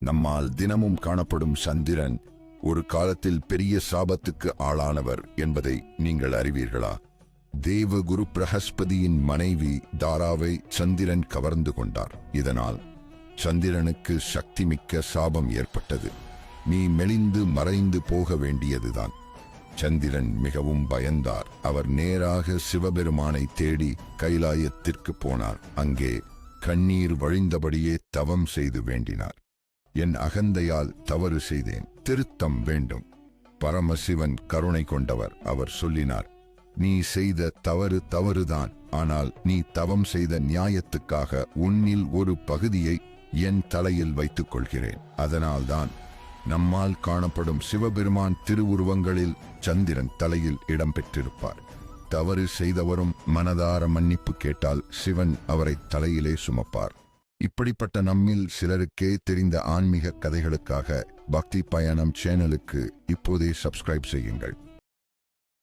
நம்மால் தினமும் காணப்படும் சந்திரன் ஒரு காலத்தில் பெரிய சாபத்துக்கு ஆளானவர் என்பதை நீங்கள் அறிவீர்களா? தேவகுரு பிரகஸ்பதியின் மனைவி தாராவை சந்திரன் கவர்ந்து கொண்டார். இதனால் சந்திரனுக்கு சக்திமிக்க சாபம் ஏற்பட்டது. நீ மெலிந்து மறைந்து போக வேண்டியதுதான். சந்திரன் மிகவும் பயந்தார். அவர் நேராக சிவபெருமானை தேடி கைலாயத்திற்கு போனார். அங்கே கண்ணீர் வழிந்தபடியே தவம் செய்து வேண்டினார். என் அகந்தையால் தவறு செய்தேன், திருத்தம் வேண்டும். பரமசிவன் கருணை கொண்டவர். அவர் சொல்லினார், நீ செய்த தவறுதான். ஆனால் நீ தவம் செய்த நியாயத்துக்காக உன்னில் ஒரு பகுதியை என் தலையில் வைத்துக் கொள்கிறேன். அதனால்தான் நம்மால் காணப்படும் சிவபெருமான் திருவுருவங்களில் சந்திரன் தலையில் இடம்பெற்றிருப்பார். தவறு செய்தவரும் மனதார மன்னிப்பு கேட்டால் சிவன் அவரை தலையிலே சுமப்பார். இப்படிப்பட்ட நம்மில் சிலருக்கே தெரிந்த ஆன்மீக கதைகளுக்காக பக்தி பயணம் சேனலுக்கு இப்போதே சப்ஸ்கிரைப் செய்யுங்கள்.